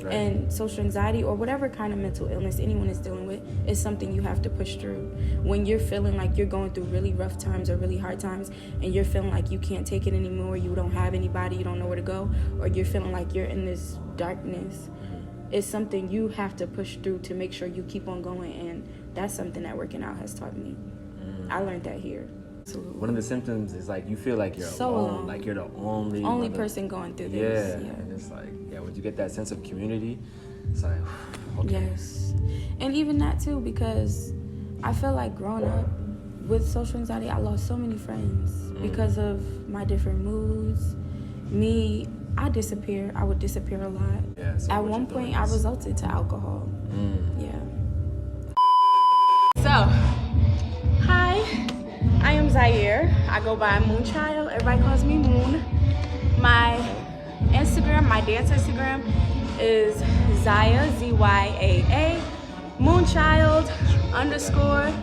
Right. And social anxiety or whatever kind of mental illness anyone is dealing with is something you have to push through. When you're feeling like you're going through really rough times or really hard times and you're feeling like you can't take it anymore, you don't have anybody, you don't know where to go, or you're feeling like you're in this darkness, it's something you have to push through to make sure you keep on going. And that's something that working out has taught me. I learned that here. Absolutely. One of the symptoms is like you feel like you're so alone. Like you're the only person going through this. Yeah, and it's like, when you get that sense of community, it's like, okay. Yes. And even that too, because I feel like growing up with social anxiety, I lost so many friends because of my different moods. I would disappear a lot. Yeah, so at one point, I resulted to alcohol. Yeah. So, hi, I am Zyaire. I go by Moonchild. Everybody calls me Moon. My Instagram, my dance Instagram is Zyaire, Z-Y-A-A, Moonchild _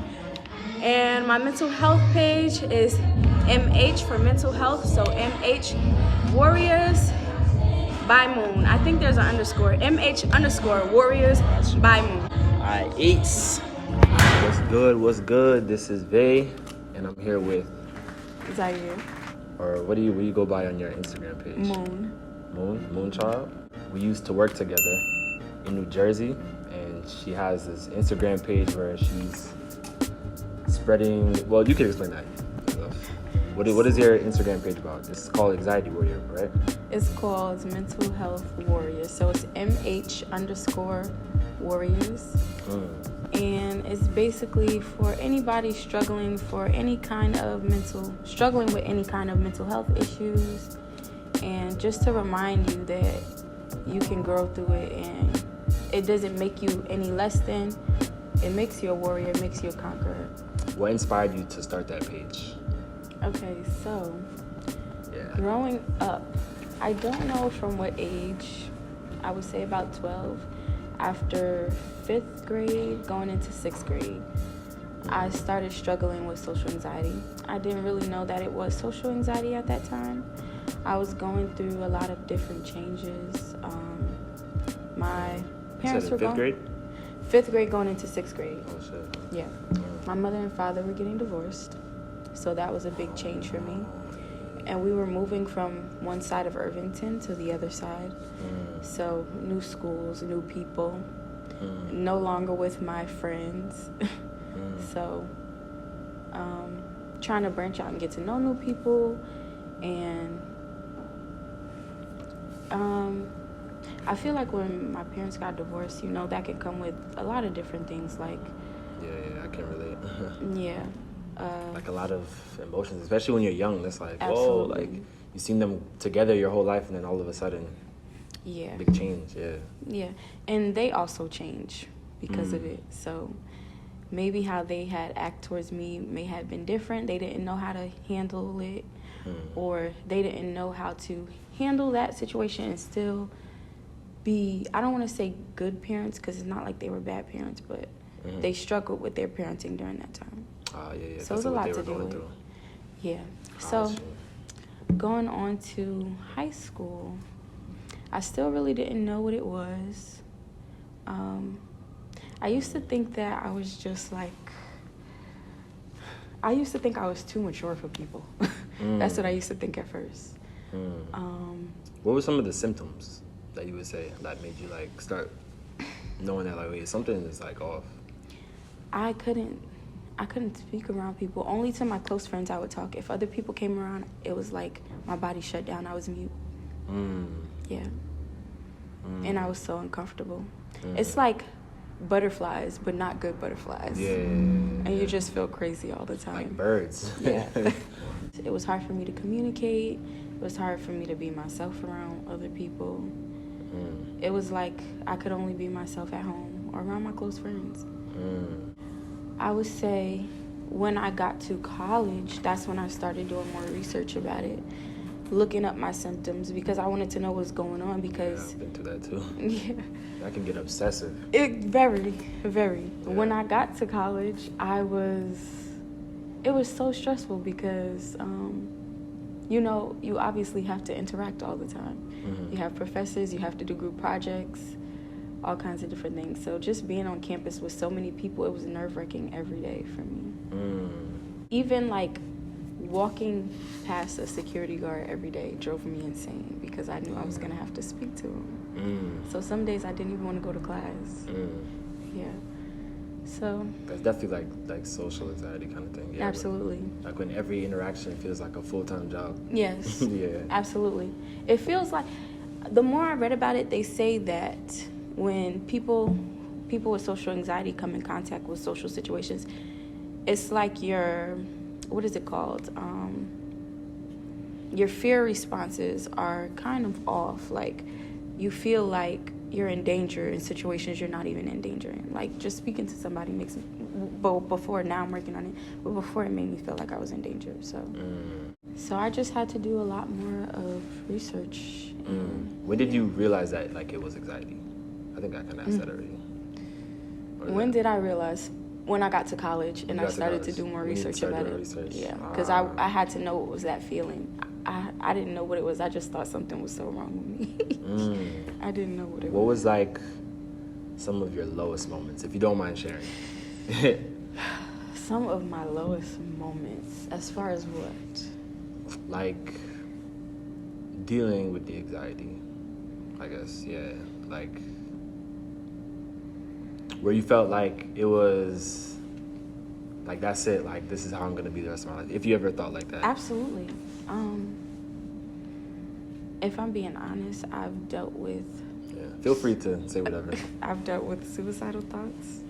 and my mental health page is MH for mental health, so MH Warriors by Moon. I think there's an underscore, MH _ Warriors by Moon. Alright, eats. What's good? This is Vay, and I'm here with Zyaire. Or what do you go by on your Instagram page? Moonchild. We used to work together in New Jersey, and she has this Instagram page where she's spreading. Well, you can explain that. What is your Instagram page about? It's called Anxiety Warrior, right? It's called Mental Health Warriors. So it's MH _ Warriors. And it's basically for anybody struggling with any kind of mental health issues, and just to remind you that you can grow through it, and it doesn't make you any less than. It makes you a warrior, it makes you a conqueror. What inspired you to start that page? Okay, so growing up, I don't know from what age, I would say about 12. After 5th grade, going into 6th grade, I started struggling with social anxiety. I didn't really know that it was social anxiety at that time. I was going through a lot of different changes. My parents were going... 5th grade? 5th grade going into 6th grade. Oh, shit. Yeah. My mother and father were getting divorced, so that was a big change for me. And we were moving from one side of Irvington to the other side. So new schools, new people, no longer with my friends. So trying to branch out and get to know new people. And I feel like when my parents got divorced, that can come with a lot of different things. Like, yeah, I can relate. Yeah. Like a lot of emotions, especially when you're young. It's like, absolutely. Whoa, like you've seen them together your whole life, and then all of a sudden, big change. Yeah, and they also change because of it. So maybe how they had act towards me may have been different. They didn't know how to handle it, or they didn't know how to handle that situation and still be, I don't want to say good parents, because it's not like they were bad parents, but they struggled with their parenting during that time. Yeah. So it was a lot to deal with. Yeah. So going on to high school, I still really didn't know what it was. I used to think that I was just like, I used to think I was too mature for people. That's what I used to think at first. What were some of the symptoms that you would say that made you like start knowing that like, wait, something is like off? I couldn't speak around people. Only to my close friends I would talk. If other people came around, it was like my body shut down. I was mute. Yeah. And I was so uncomfortable. It's like butterflies, but not good butterflies. Yeah. And you just feel crazy all the time. Like birds. Yeah. It was hard for me to communicate. It was hard for me to be myself around other people. It was like I could only be myself at home or around my close friends. I would say when I got to college, that's when I started doing more research about it, looking up my symptoms, because I wanted to know what's going on. Because I've been through that too. Yeah, I can get obsessive. Very. Yeah. When I got to college, it was so stressful because you obviously have to interact all the time. You have professors, you have to do group projects, all kinds of different things. So just being on campus with so many people, it was nerve-wracking every day for me. Even like walking past a security guard every day drove me insane because I knew I was going to have to speak to him. So some days I didn't even want to go to class. Yeah. So that's definitely like social anxiety kind of thing. Yeah, absolutely. Like when every interaction feels like a full-time job. Yes. Yeah. Absolutely. It feels like, the more I read about it, they say that when people with social anxiety come in contact with social situations, it's like your, what is it called? Your fear responses are kind of off. Like, you feel like you're in danger in situations you're not even in danger in. Like, just speaking to somebody makes me, but before, now I'm working on it, but before it made me feel like I was in danger. So I just had to do a lot more of research. When did you realize that, like, it was anxiety? I think I kind of asked that already. When did I realize? When I got to college and I started to do more research about it. Yeah, because I had to know what was that feeling. I didn't know what it was. I just thought something was so wrong with me. I didn't know what it was. What was, like, some of your lowest moments, if you don't mind sharing? Some of my lowest moments, as far as what? Like, dealing with the anxiety, I guess, yeah. Like, where you felt like it was, like, that's it, like, this is how I'm going to be the rest of my life. If you ever thought like that. Absolutely. If I'm being honest, I've dealt with... Yeah, feel free to say whatever. I've dealt with suicidal thoughts.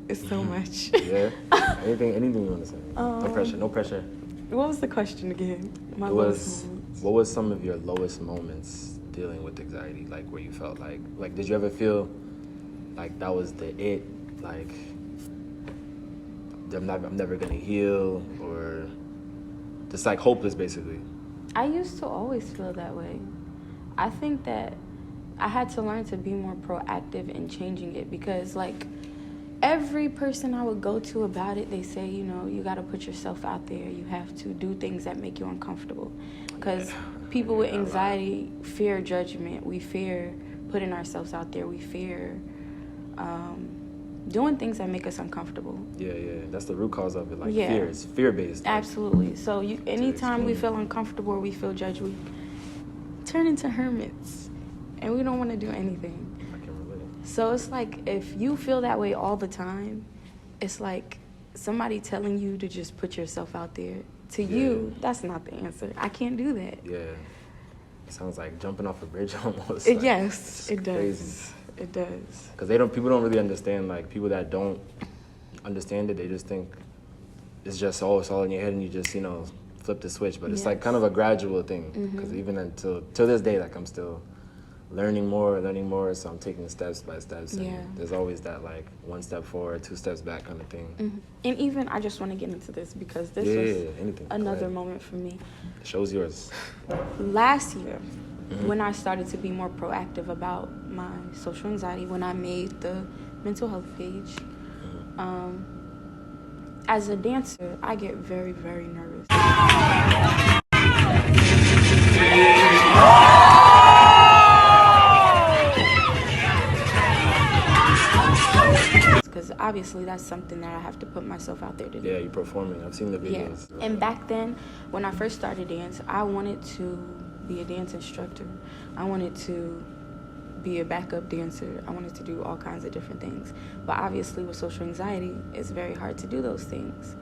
It's so much. Yeah? Anything you want to say? No pressure. What was the question again? What was some of your lowest moments dealing with anxiety? Like, where you felt like did you ever feel like that was the it? Like, I'm never gonna heal, or just like hopeless, basically? I used to always feel that way. I think that I had to learn to be more proactive in changing it, because like every person I would go to about it, they say, you know, you got to put yourself out there. You have to do things that make you uncomfortable, because people with anxiety fear judgment. We fear putting ourselves out there. We fear doing things that make us uncomfortable. Yeah. That's the root cause of it. Like, fear. It's fear-based. Like, absolutely. So anytime we feel uncomfortable or we feel judged, we turn into hermits, and we don't want to do anything. I can relate. So it's like, if you feel that way all the time, it's like somebody telling you to just put yourself out there. To you, that's not the answer. I can't do that. Yeah. It sounds like jumping off a bridge almost. Yes, it does. Crazy. It does. Because people don't really understand, like, people that don't understand it, they just think it's just, it's all in your head and you just, flip the switch. But it's like kind of a gradual thing. Because even till this day, like, I'm still learning more, so I'm taking steps by steps. And there's always that, like, 1 step forward, 2 steps back kind of thing. And even, I just want to get into this because this was another moment for me. The show's yours. Last year, when I started to be more proactive about my social anxiety, when I made the mental health page, as a dancer, I get very, very nervous. Because obviously that's something that I have to put myself out there to do. Yeah, you're performing. I've seen the videos. Yeah. And back then, when I first started dance, I wanted to be a dance instructor. I wanted to be a backup dancer. I wanted to do all kinds of different things. But obviously with social anxiety, it's very hard to do those things.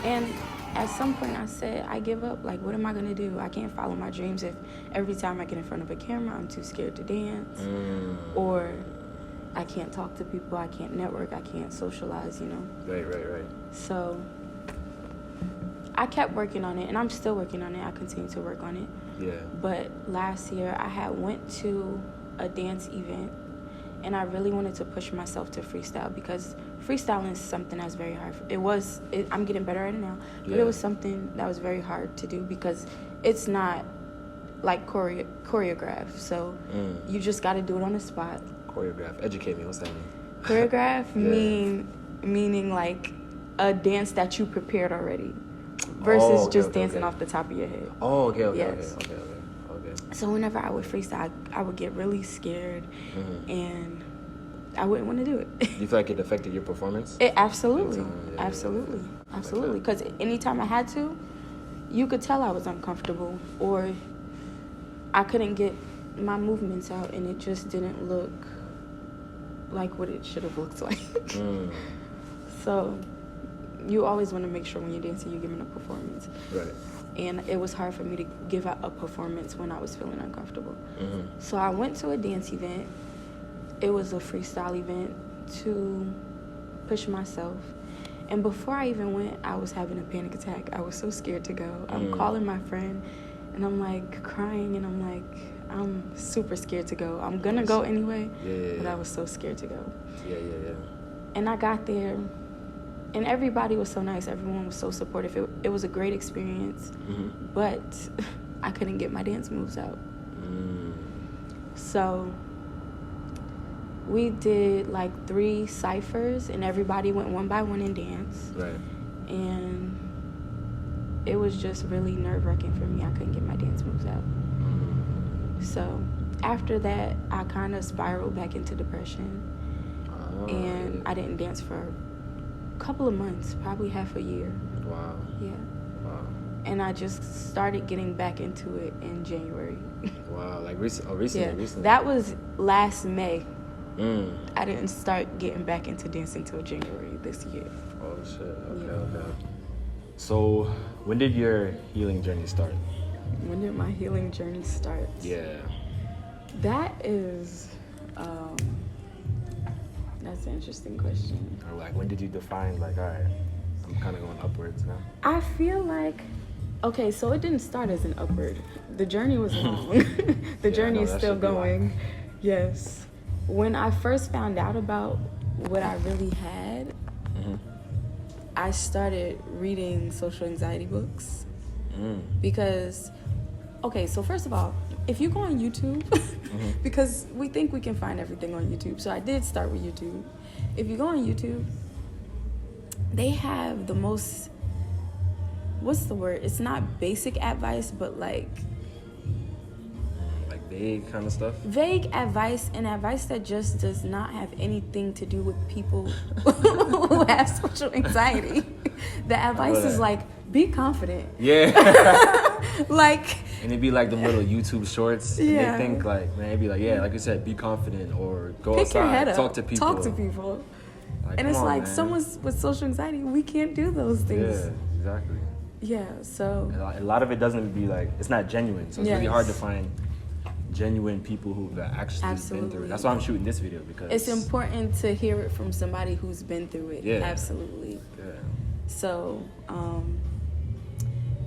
And at some point I said, I give up. Like, what am I going to do? I can't follow my dreams if every time I get in front of a camera, I'm too scared to dance. Or I can't talk to people. I can't network. I can't socialize, Right. So I kept working on it, and I'm still working on it. I continue to work on it. Yeah. But last year, I had went to a dance event, and I really wanted to push myself to freestyle, because freestyling is something that's very hard. I'm getting better at it now, but it was something that was very hard to do because it's not like choreographed. So you just got to do it on the spot. Choreograph. Educate me. What's that mean? Choreograph meaning like a dance that you prepared already. versus just dancing off the top of your head. Oh, okay. So whenever I would freestyle, I would get really scared, and I wouldn't want to do it. Do you feel like it affected your performance? Absolutely. Because anytime I had to, you could tell I was uncomfortable, or I couldn't get my movements out, and it just didn't look like what it should have looked like. So you always want to make sure when you're dancing, you're giving a performance. Right. And it was hard for me to give out a performance when I was feeling uncomfortable. So I went to a dance event. It was a freestyle event to push myself. And before I even went, I was having a panic attack. I was so scared to go. I'm calling my friend, and I'm like crying, and I'm like, I'm super scared to go. I'm gonna go anyway, but I was so scared to go. And I got there, and everybody was so nice. Everyone was so supportive. It was a great experience, but I couldn't get my dance moves out. So we did like 3 ciphers, and everybody went one by one and danced. Right. And it was just really nerve-wracking for me. I couldn't get my dance moves out. So after that, I kind of spiraled back into depression. And I didn't dance for a couple of months, probably half a year. Wow. Yeah. Wow. And I just started getting back into it in January. Wow, like recently. That was last May. I didn't start getting back into dancing until January this year. Oh shit. Okay. So when did your healing journey start? When did my healing journey start? Yeah. That is, that's an interesting question. Or like, when did you define, like, all right, I'm kind of going upwards now? I feel like, okay, so it didn't start as an upward. The journey was long. The journey is still going. Yes. When I first found out about what I really had, I started reading social anxiety books. Because, okay, so first of all, if you go on YouTube, because we think we can find everything on YouTube, so I did start with YouTube. If you go on YouTube, they have the most, what's the word? It's not basic advice, but like vague kind of stuff? Vague advice, and advice that just does not have anything to do with people who have social anxiety. The advice is like, be confident. Yeah. Like, and it'd be like the little YouTube shorts. And they think like, man, it'd be like, like you said, be confident, or go pick outside, your head up, talk to people. Like, and it's like, man. Someone with social anxiety, we can't do those things. Yeah, exactly. Yeah, so. And a lot of it doesn't be like, it's not genuine. So it's really hard to find genuine people who've actually been through it. That's why I'm shooting this video, because it's important to hear it from somebody who's been through it. Yeah. Absolutely. Yeah. So,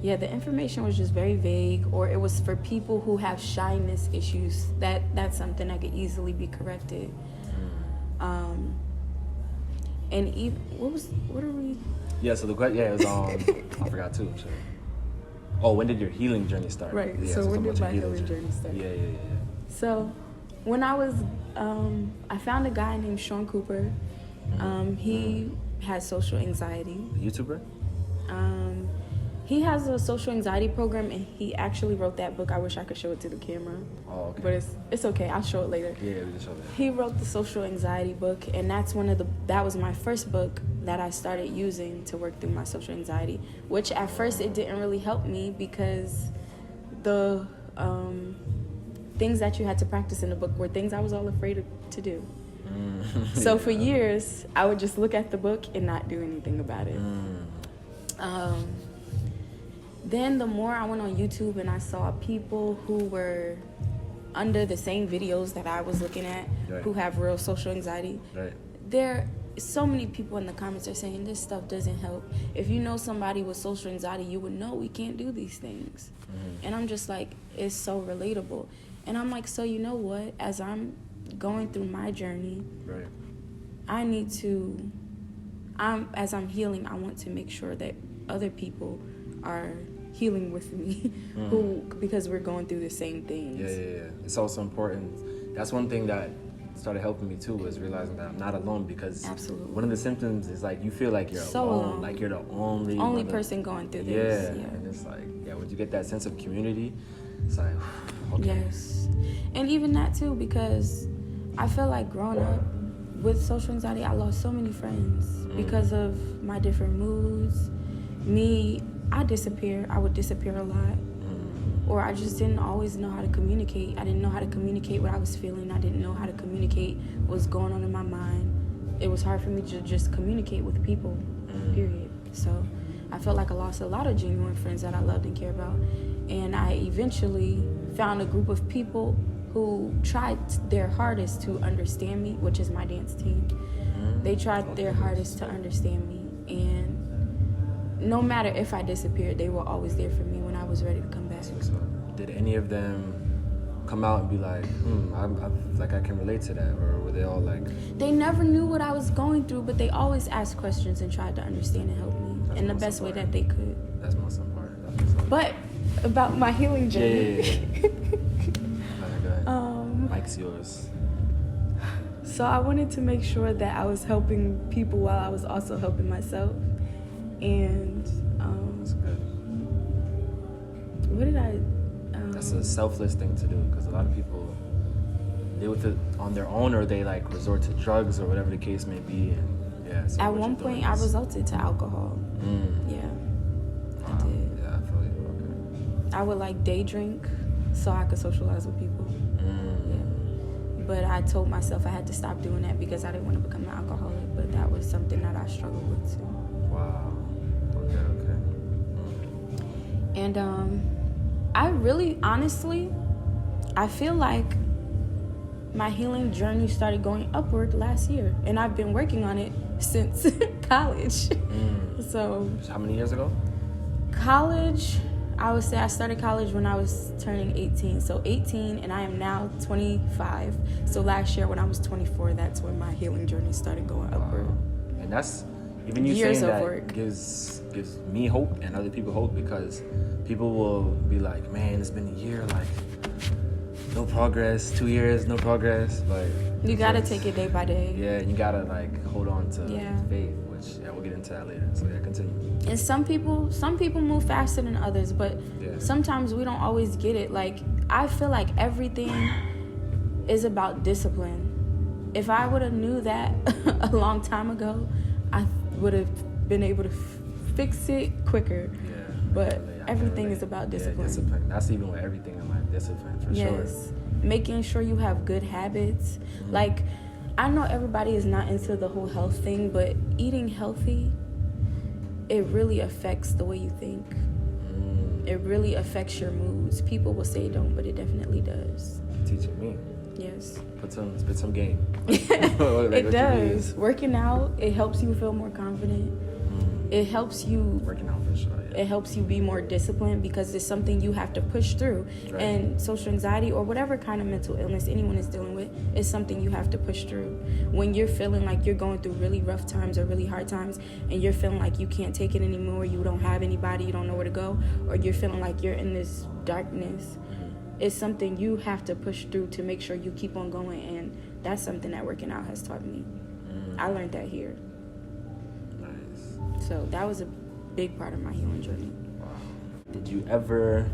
the information was just very vague, or it was for people who have shyness issues. That's something that could easily be corrected. And even what are we? Yeah. So the question, it was I forgot too. Sure. Oh, when did your healing journey start? Right. Yeah, so when did my healing journey start? Yeah. So when I was, I found a guy named Sean Cooper. He has social anxiety. The YouTuber? He has a social anxiety program, and he actually wrote that book. I wish I could show it to the camera. Oh, okay. But it's okay. I'll show it later. Yeah, we can show that. He wrote the social anxiety book, and that was my first book that I started using to work through my social anxiety, which at first it didn't really help me, because the things that you had to practice in the book were things I was all afraid to do. So for years, I would just look at the book and not do anything about it. Then the more I went on YouTube and I saw people who were under the same videos that I was looking at, who have real social anxiety, there so many people in the comments are saying this stuff doesn't help. If you know somebody with social anxiety, you would know we can't do these things. And I'm just like, it's so relatable. And I'm like, so you know what? As I'm going through my journey, I need to, as I'm healing, I want to make sure that other people are healing with me, because we're going through the same things. Yeah. It's also important. That's one thing that started helping me too was realizing that I'm not alone, because Absolutely. one of the symptoms is like you feel like you're So alone. like you're the only person going through this. Yeah, and it's like, when you get that sense of community, it's like, okay. Yes, and even that too, because I feel like growing up with social anxiety, I lost so many friends because of my different moods. I would disappear a lot. Or I just didn't always know how to communicate. I didn't know how to communicate what I was feeling. I didn't know how to communicate what was going on in my mind. It was hard for me to just communicate with people, period. So I felt like I lost a lot of genuine friends that I loved and cared about. And I eventually found a group of people who tried their hardest to understand me, which is my dance team. They tried their hardest to understand me. And no matter if I disappeared, they were always there for me when I was ready to come back. So did any of them come out and be like, I can relate to that? Or were they all like... They never knew what I was going through, but they always asked questions and tried to understand and help me in the best way that they could. That's most important. But about my healing journey. Yeah. Go ahead. Mike's yours. So I wanted to make sure that I was helping people while I was also helping myself. And that's good. What did I... That's a selfless thing to do, because a lot of people deal with it on their own, or they like resort to drugs or whatever the case may be. And so at one point I resorted to alcohol. Yeah. Wow. I did. Yeah, I feel you. Okay. I would like day drink so I could socialize with people. Yeah. But I told myself I had to stop doing that because I didn't want to become an alcoholic, but that was something that I struggled with too. Wow. Okay. And I really, honestly, I feel like my healing journey started going upward last year, and I've been working on it since college. So how many years ago? College, I would say I started college when I was turning 18. So 18, and I am now 25. So last year when I was 24, that's when my healing journey started going upward. And that's, even you years saying of that work. gives me hope and other people hope, because people will be like, man, it's been a year, like no progress, 2 years, no progress. But you gotta take it day by day. Yeah, you gotta like hold on to faith, which we'll get into that later. So continue. And some people move faster than others, but sometimes we don't always get it. Like, I feel like everything is about discipline. If I would have knew that a long time ago, I would have been able to fix it quicker. Yeah. But everything is about discipline. Yeah, discipline. That's even with everything in life, discipline, for sure. Yes. Making sure you have good habits. Like, I know everybody is not into the whole health thing, but eating healthy, it really affects the way you think. It really affects your moods. People will say it don't, but it definitely does. Teaching me. Yes. Spit some game. It does. Working out, it helps you feel more confident. It helps you. Working out for sure. Yeah. It helps you be more disciplined because it's something you have to push through. Right. And social anxiety or whatever kind of mental illness anyone is dealing with is something you have to push through. When you're feeling like you're going through really rough times or really hard times, and you're feeling like you can't take it anymore, you don't have anybody, you don't know where to go, or you're feeling like you're in this darkness, it's something you have to push through to make sure you keep on going. And that's something that working out has taught me. I learned that here. Nice. So that was a big part of my healing journey. Wow. Did you ever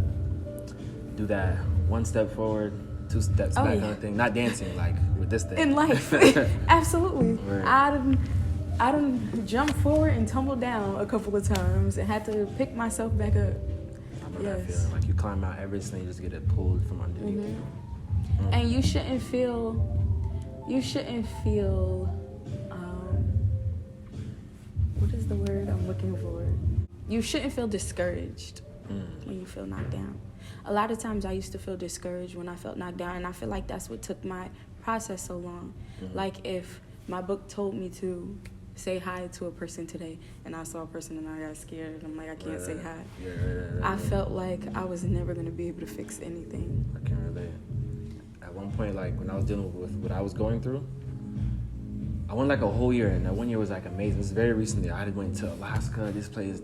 do that one step forward, 2 steps back kind of thing? Not dancing, like with this thing. In life. Absolutely. Right. I done jumped forward and tumbled down a couple of times and had to pick myself back up. I know that feeling. Like you climb Mount Everest and you just get it pulled from underneath you. And you shouldn't feel what is the word I'm looking for? You shouldn't feel discouraged when you feel knocked down. A lot of times I used to feel discouraged when I felt knocked down, and I feel like that's what took my process so long. Like if my book told me to say hi to a person today, and I saw a person and I got scared, and I'm like, I can't say hi. I felt like I was never going to be able to fix anything. I can relate. At one point, like when I was dealing with what I was going through, I went like a whole year, and that 1 year was like amazing. This is very recently. I went to Alaska, this place,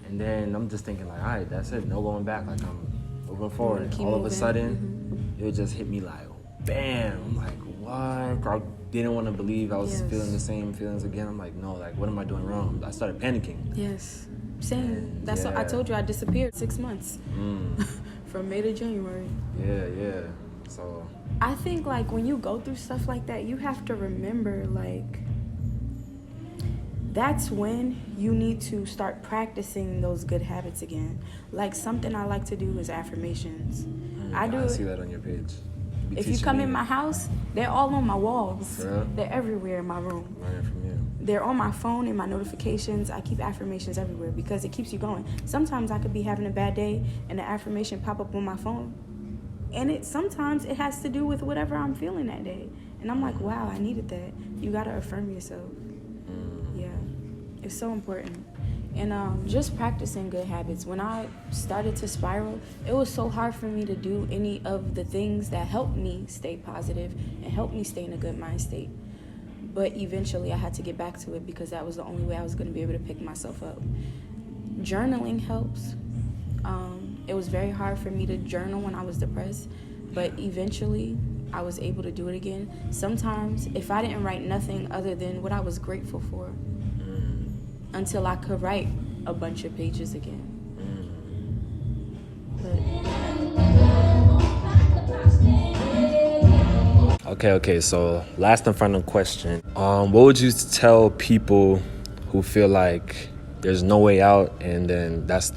and then I'm just thinking like, all right, that's it, no going back. Like I'm moving forward. All of a sudden, it would just hit me like, bam. I'm like, what? I didn't want to believe I was feeling the same feelings again. I'm like, no, like, what am I doing wrong? I started panicking. Yes. Same. That's what I told you. I disappeared 6 months. From May to January. Yeah. So I think, like, when you go through stuff like that, you have to remember, like, that's when you need to start practicing those good habits again. Like, something I like to do is affirmations. I see that on your page. If you come in my house, they're all on my walls. For real? They're everywhere in my room. Learning from you. They're on my phone, in my notifications. I keep affirmations everywhere because it keeps you going. Sometimes I could be having a bad day and the affirmation pop up on my phone. And sometimes it has to do with whatever I'm feeling that day. And I'm like, wow, I needed that. You got to affirm yourself. Yeah, it's so important. And just practicing good habits. When I started to spiral, it was so hard for me to do any of the things that helped me stay positive and helped me stay in a good mind state. But eventually I had to get back to it because that was the only way I was going to be able to pick myself up. Journaling helps. It was very hard for me to journal when I was depressed, but eventually I was able to do it again. Sometimes if I didn't write nothing other than what I was grateful for, until I could write a bunch of pages again. Okay, so last and final question. What would you tell people who feel like there's no way out and then that's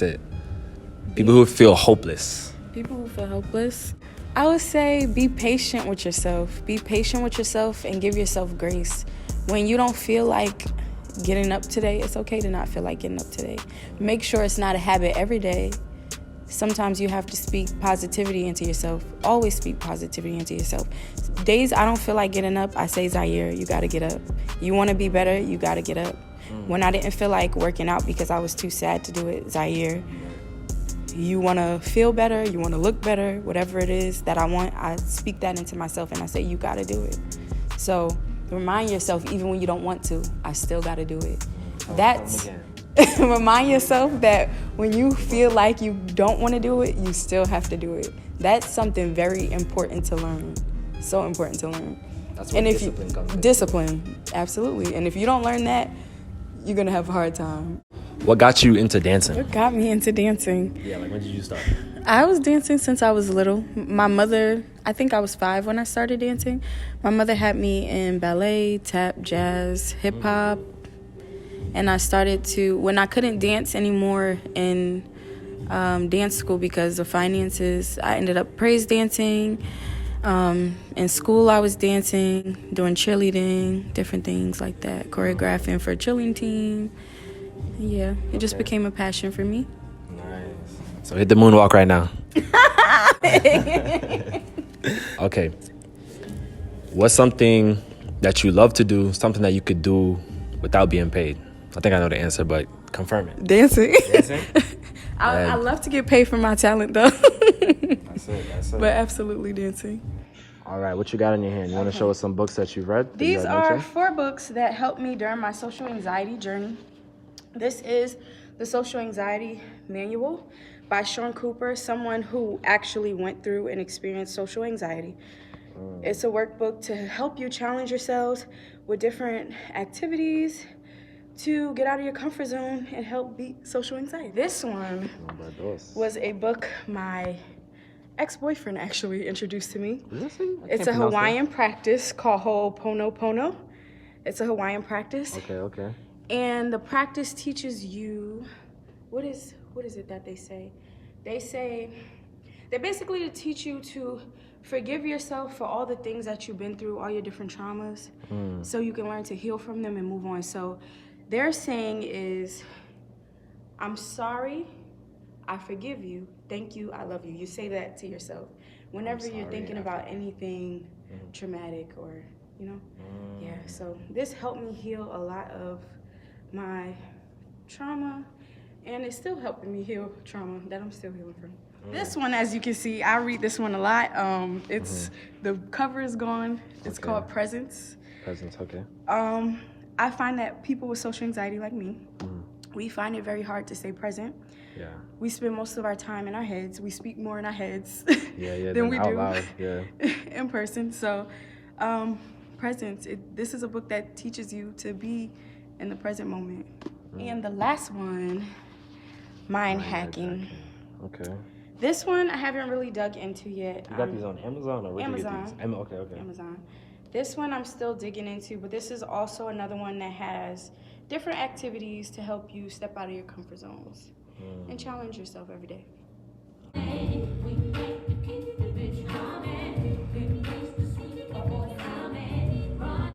it? People who feel hopeless. People who feel hopeless. I would say be patient with yourself. Be patient with yourself and give yourself grace. When you don't feel like getting up today, it's okay to not feel like getting up today. Make sure it's not a habit every day. Sometimes you have to speak positivity into yourself. Always speak positivity into yourself. Days I don't feel like getting up, I say, Zyaire, you gotta get up. You wanna be better, you gotta get up. When I didn't feel like working out because I was too sad to do it, Zyaire, you wanna feel better, you wanna look better, whatever it is that I want, I speak that into myself and I say, you gotta do it. So remind yourself, even when you don't want to, I still gotta do it. Remind yourself that when you feel like you don't want to do it, you still have to do it. That's something very important to learn. So important to learn. That's where discipline comes in. Discipline, absolutely. And if you don't learn that, you're going to have a hard time. What got you into dancing? What got me into dancing? Yeah, like when did you start? I was dancing since I was little. My mother, I think I was 5 when I started dancing. My mother had me in ballet, tap, jazz, hip hop. And I started to, when I couldn't dance anymore in dance school because of finances, I ended up praise dancing. In school, I was dancing, doing cheerleading, different things like that, choreographing for a cheerleading team. Yeah, it just became a passion for me. Nice. So hit the moonwalk right now. Okay. What's something that you love to do, something that you could do without being paid? I think I know the answer, but confirm it. Dancing. Dancing? I love to get paid for my talent, though. That's it. But absolutely dancing. All right, what you got in your hand? You want to show us some books that you've read? These are 4 books that helped me during my social anxiety journey. This is the Social Anxiety Manual by Sean Cooper, someone who actually went through and experienced social anxiety. It's a workbook to help you challenge yourselves with different activities to get out of your comfort zone and help beat social anxiety. This one was a book my ex-boyfriend actually introduced to me. It's a Hawaiian practice called Ho'oponopono. It's a Hawaiian practice. Okay. And the practice teaches you, what is it that they say? They basically teach you to forgive yourself for all the things that you've been through, all your different traumas, so you can learn to heal from them and move on. So their saying is, I'm sorry, I forgive you, thank you, I love you. You say that to yourself whenever you're thinking about anything traumatic or, yeah. So this helped me heal a lot of my trauma, and it's still helping me heal trauma that I'm still healing from. This one, as you can see, I read this one a lot. The cover is gone. It's called Presence. Presence, okay. I find that people with social anxiety like me, we find it very hard to stay present. Yeah. We spend most of our time in our heads. We speak more in our heads Yeah, than we out do loud. Yeah. in person. So, presence. This is a book that teaches you to be in the present moment. And the last one, mind hacking. Okay. This one I haven't really dug into yet. You got these on Amazon or where did you get these? Okay. Amazon. This one I'm still digging into, but this is also another one that has different activities to help you step out of your comfort zones and challenge yourself every day.